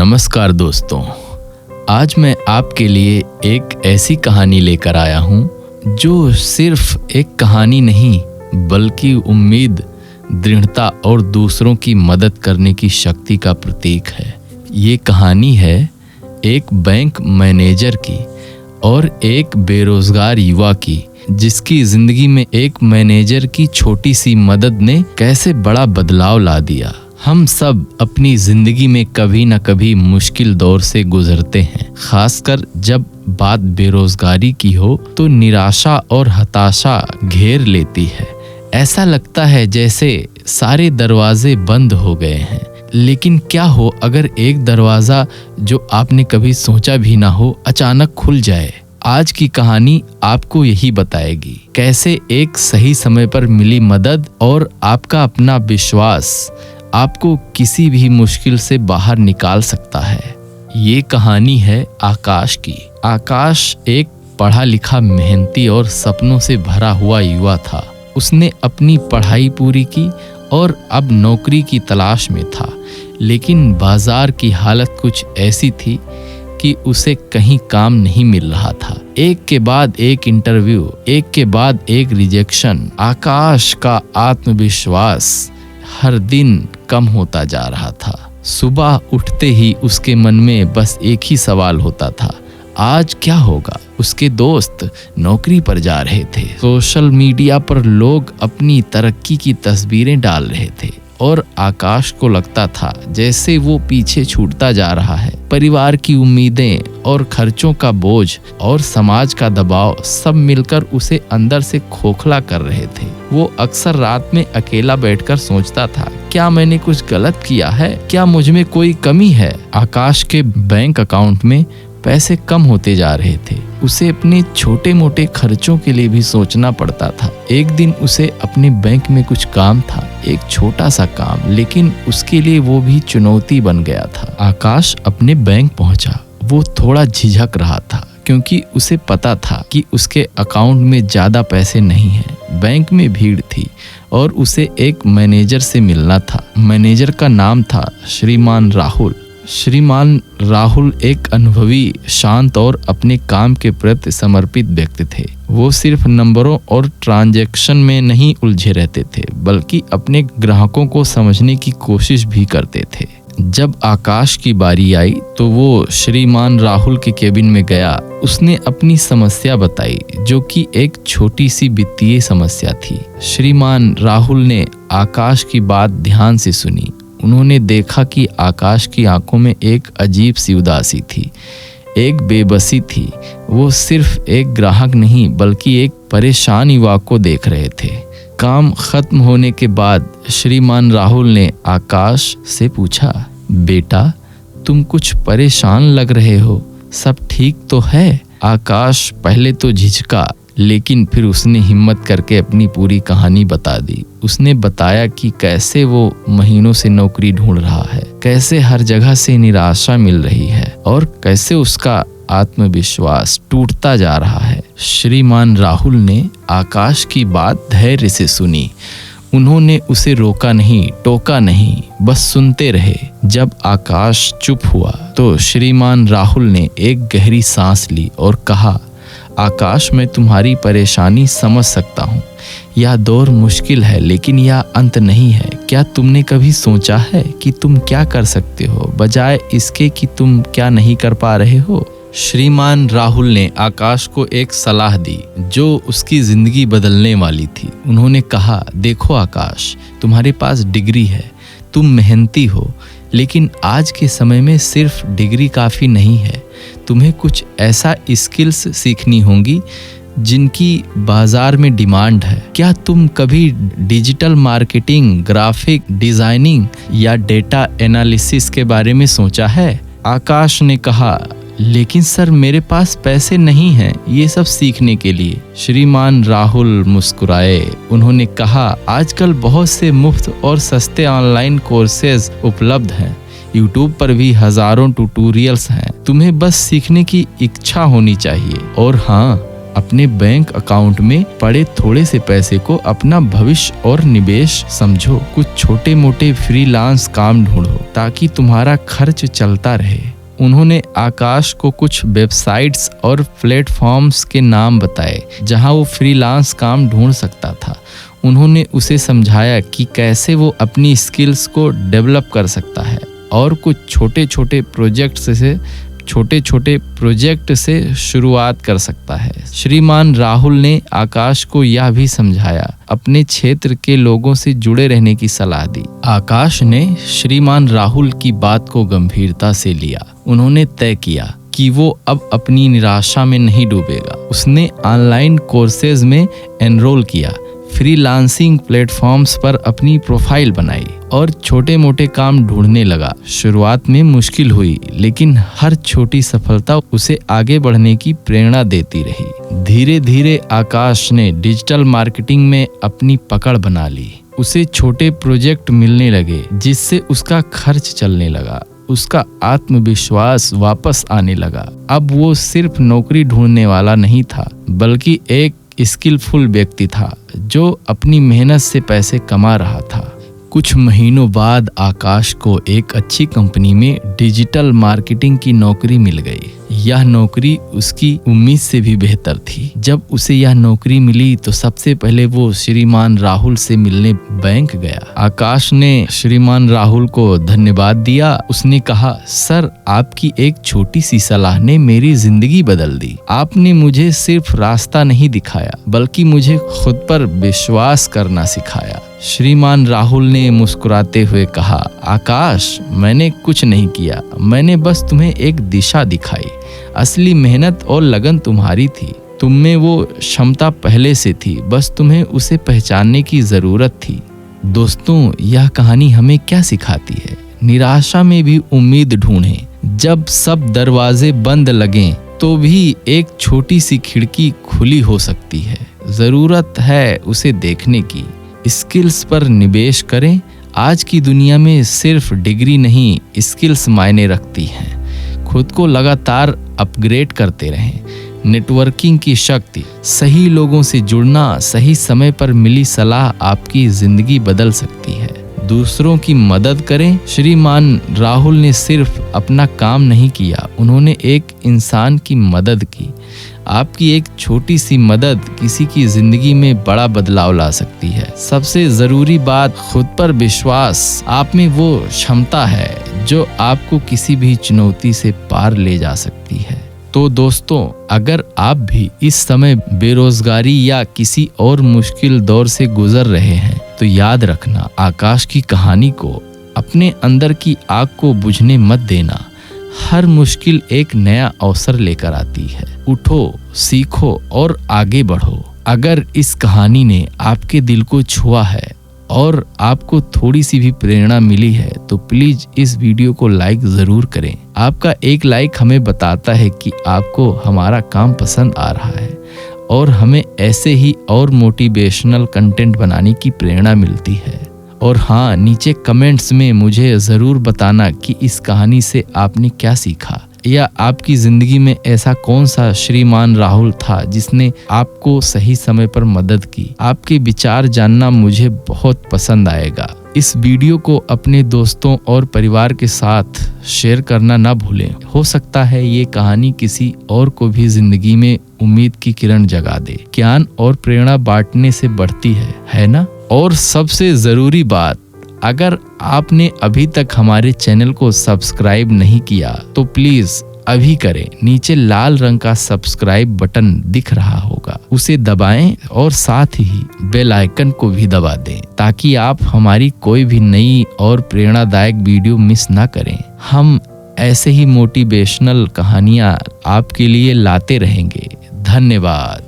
नमस्कार दोस्तों, आज मैं आपके लिए एक ऐसी कहानी लेकर आया हूँ जो सिर्फ एक कहानी नहीं बल्कि उम्मीद, दृढ़ता और दूसरों की मदद करने की शक्ति का प्रतीक है। ये कहानी है एक बैंक मैनेजर की और एक बेरोजगार युवा की, जिसकी जिंदगी में एक मैनेजर की छोटी सी मदद ने कैसे बड़ा बदलाव ला दिया। हम सब अपनी जिंदगी में कभी न कभी मुश्किल दौर से गुजरते हैं, खासकर जब बात बेरोजगारी की हो तो निराशा और हताशा घेर लेती है। ऐसा लगता है जैसे सारे दरवाजे बंद हो गए हैं। लेकिन क्या हो अगर एक दरवाजा जो आपने कभी सोचा भी ना हो अचानक खुल जाए। आज की कहानी आपको यही बताएगी, कैसे एक सही समय पर मिली मदद और आपका अपना विश्वास आपको किसी भी मुश्किल से बाहर निकाल सकता है। ये कहानी है आकाश की। आकाश एक पढ़ा लिखा, मेहनती और सपनों से भरा हुआ युवा था। उसने अपनी पढ़ाई पूरी की और अब नौकरी की तलाश में था, लेकिन बाजार की हालत कुछ ऐसी थी कि उसे कहीं काम नहीं मिल रहा था। एक के बाद एक इंटरव्यू, एक के बाद एक रिजेक्शन। आकाश का आत्मविश्वास हर दिन कम होता जा रहा था। सुबह उठते ही उसके मन में बस एक ही सवाल होता था, आज क्या होगा। उसके दोस्त नौकरी पर जा रहे थे, सोशल मीडिया पर लोग अपनी तरक्की की तस्वीरें डाल रहे थे और आकाश को लगता था जैसे वो पीछे छूटता जा रहा है। परिवार की उम्मीदें और खर्चों का बोझ और समाज का दबाव सब मिलकर उसे अंदर से खोखला कर रहे थे। वो अक्सर रात में अकेला बैठकर सोचता था, क्या मैंने कुछ गलत किया है? क्या मुझ में कोई कमी है? आकाश के बैंक अकाउंट में पैसे कम होते जा रहे थे। उसे अपने छोटे मोटे खर्चों के लिए भी सोचना पड़ता था। एक दिन उसे अपने बैंक में कुछ काम था, एक छोटा सा काम, लेकिन उसके लिए वो भी चुनौती बन गया था। आकाश अपने बैंक पहुंचा। वो थोड़ा झिझक रहा था क्योंकि उसे पता था कि उसके अकाउंट में ज्यादा पैसे नहीं हैं। बैंक में भीड़ थी और उसे एक मैनेजर से मिलना था। मैनेजर का नाम था श्रीमान राहुल। श्रीमान राहुल एक अनुभवी, शांत और अपने काम के प्रति समर्पित व्यक्ति थे। वो सिर्फ नंबरों और ट्रांजैक्शन में नहीं उलझे रहते थे, बल्कि अपने ग्राहकों को समझने की कोशिश भी करते थे। जब आकाश की बारी आई तो वो श्रीमान राहुल के केबिन में गया। उसने अपनी समस्या बताई, जो कि एक छोटी सी वित्तीय समस्या थी। श्रीमान राहुल ने आकाश की बात ध्यान से सुनी। उन्होंने देखा कि आकाश की आंखों में एक अजीब सी उदासी थी, एक बेबसी थी। वो सिर्फ एक ग्राहक नहीं बल्कि एक परेशान युवा को देख रहे थे। काम खत्म होने के बाद श्रीमान राहुल ने आकाश से पूछा, बेटा तुम कुछ परेशान लग रहे हो, सब ठीक तो है? आकाश पहले तो झिझका, लेकिन फिर उसने हिम्मत करके अपनी पूरी कहानी बता दी। उसने बताया कि कैसे वो महीनों से नौकरी ढूंढ रहा है, कैसे हर जगह से निराशा मिल रही है और कैसे उसका आत्मविश्वास टूटता जा रहा है। श्रीमान राहुल ने आकाश की बात धैर्य से सुनी। उन्होंने उसे रोका नहीं, टोका नहीं, बस सुनते रहे। जब आकाश चुप हुआ तो श्रीमान राहुल ने एक गहरी सांस ली और कहा, आकाश मैं तुम्हारी परेशानी समझ सकता हूँ। यह दौर मुश्किल है, लेकिन यह अंत नहीं है। क्या तुमने कभी सोचा है कि तुम क्या कर सकते हो, बजाय इसके कि तुम क्या नहीं कर पा रहे हो? श्रीमान राहुल ने आकाश को एक सलाह दी जो उसकी जिंदगी बदलने वाली थी। उन्होंने कहा, देखो आकाश, तुम्हारे पास डिग्री है, तुम मेहनती हो, लेकिन आज के समय में सिर्फ डिग्री काफ़ी नहीं है। तुम्हें कुछ ऐसा स्किल्स सीखनी होंगी जिनकी बाजार में डिमांड है। क्या तुम कभी डिजिटल मार्केटिंग, ग्राफिक डिजाइनिंग या डेटा एनालिसिस के बारे में सोचा है? आकाश ने कहा, लेकिन सर मेरे पास पैसे नहीं हैं ये सब सीखने के लिए। श्रीमान राहुल मुस्कुराए। उन्होंने कहा, आजकल बहुत से मुफ्त और सस्ते ऑनलाइन कोर्सेज उपलब्ध हैं। यूट्यूब पर भी हजारों ट्यूटोरियल्स हैं। तुम्हें बस सीखने की इच्छा होनी चाहिए। और हाँ, अपने बैंक अकाउंट में पड़े थोड़े से पैसे को अपना भविष्य और निवेश समझो। कुछ छोटे मोटे फ्रीलांस काम ढूंढो ताकि तुम्हारा खर्च चलता रहे। उन्होंने आकाश को कुछ वेबसाइट्स और प्लेटफॉर्म्स के नाम बताए जहां वो फ्रीलांस काम ढूंढ सकता था। उन्होंने उसे समझाया कि कैसे वो अपनी स्किल्स को डेवलप कर सकता है और कुछ छोटे छोटे प्रोजेक्ट से शुरुआत कर सकता है। श्रीमान राहुल ने आकाश को यह भी समझाया, अपने क्षेत्र के लोगों से जुड़े रहने की सलाह दी। आकाश ने श्रीमान राहुल की बात को गंभीरता से लिया। उन्होंने तय किया कि वो अब अपनी निराशा में नहीं डूबेगा। उसने ऑनलाइन कोर्सेज में एनरोल किया, फ्रीलांसिंग प्लेटफॉर्म्स पर अपनी प्रोफाइल बनाई और छोटे मोटे काम ढूंढने लगा। शुरुआत में मुश्किल हुई, लेकिन हर छोटी सफलता उसे आगे बढ़ने की प्रेरणा देती रही। धीरे धीरे आकाश ने डिजिटल मार्केटिंग में अपनी पकड़ बना ली। उसे छोटे प्रोजेक्ट मिलने लगे जिससे उसका खर्च चलने लगा। उसका आत्मविश्वास वापस आने लगा। अब वो सिर्फ नौकरी ढूंढने वाला नहीं था, बल्कि एक स्किलफुल व्यक्ति था जो अपनी मेहनत से पैसे कमा रहा था। कुछ महीनों बाद आकाश को एक अच्छी कंपनी में डिजिटल मार्केटिंग की नौकरी मिल गई। यह नौकरी उसकी उम्मीद से भी बेहतर थी। जब उसे यह नौकरी मिली तो सबसे पहले वो श्रीमान राहुल से मिलने बैंक गया। आकाश ने श्रीमान राहुल को धन्यवाद दिया। उसने कहा, सर, आपकी एक छोटी सी सलाह ने मेरी जिंदगी बदल दी। आपने मुझे सिर्फ रास्ता नहीं दिखाया, बल्कि मुझे खुद पर विश्वास करना सिखाया। श्रीमान राहुल ने मुस्कुराते हुए कहा, आकाश, मैंने कुछ नहीं किया, मैंने बस तुम्हें एक दिशा दिखाई। असली मेहनत और लगन तुम्हारी थी। तुम में वो क्षमता पहले से थी, बस तुम्हें उसे पहचानने की जरूरत थी। दोस्तों, यह कहानी हमें क्या सिखाती है? निराशा में भी उम्मीद ढूंढें। जब सब दरवाजे बंद लगें तो भी एक छोटी सी खिड़की खुली हो सकती है। जरूरत है उसे देखने की। स्किल्स पर निवेश करें। आज की दुनिया में सिर्फ डिग्री नहीं, स्किल्स मायने रखती हैं। खुद को लगातार अपग्रेड करते रहें। नेटवर्किंग की शक्ति, सही लोगों से जुड़ना, सही समय पर मिली सलाह आपकी जिंदगी बदल सकती है। दूसरों की मदद करें। श्रीमान राहुल ने सिर्फ अपना काम नहीं किया, उन्होंने एक इंसान की मदद की। आपकी एक छोटी सी मदद किसी की जिंदगी में बड़ा बदलाव ला सकती है। सबसे जरूरी बात, खुद पर विश्वास। आप में वो क्षमता है जो आपको किसी भी चुनौती से पार ले जा सकती है। तो दोस्तों, अगर आप भी इस समय बेरोजगारी या किसी और मुश्किल दौर से गुजर रहे हैं तो याद रखना, आकाश की कहानी को अपने अंदर की आग को बुझने मत देना। हर मुश्किल एक नया अवसर लेकर आती है। उठो, सीखो और आगे बढ़ो। अगर इस कहानी ने आपके दिल को छुआ है और आपको थोड़ी सी भी प्रेरणा मिली है तो प्लीज इस वीडियो को लाइक जरूर करें। आपका एक लाइक हमें बताता है कि आपको हमारा काम पसंद आ रहा है और हमें ऐसे ही और मोटिवेशनल कंटेंट बनाने की प्रेरणा मिलती है। और हाँ, नीचे कमेंट्स में मुझे ज़रूर बताना कि इस कहानी से आपने क्या सीखा, या आपकी ज़िंदगी में ऐसा कौन सा श्रीमान राहुल था जिसने आपको सही समय पर मदद की। आपके विचार जानना मुझे बहुत पसंद आएगा। इस वीडियो को अपने दोस्तों और परिवार के साथ शेयर करना ना भूलें। हो सकता है ये कहानी किसी और को भी ज़िंदगी में उम्मीद की किरण जगा दे। ज्ञान और प्रेरणा बांटने से बढ़ती है ना? और सबसे ज़रूरी बात, अगर आपने अभी तक हमारे चैनल को सब्सक्राइब नहीं किया तो प्लीज़ अभी करें। नीचे लाल रंग का सब्सक्राइब बटन दिख रहा होगा, उसे दबाएं और साथ ही बेल आइकन को भी दबा दें ताकि आप हमारी कोई भी नई और प्रेरणादायक वीडियो मिस ना करें। हम ऐसे ही मोटिवेशनल कहानियाँ आपके लिए लाते रहेंगे। धन्यवाद।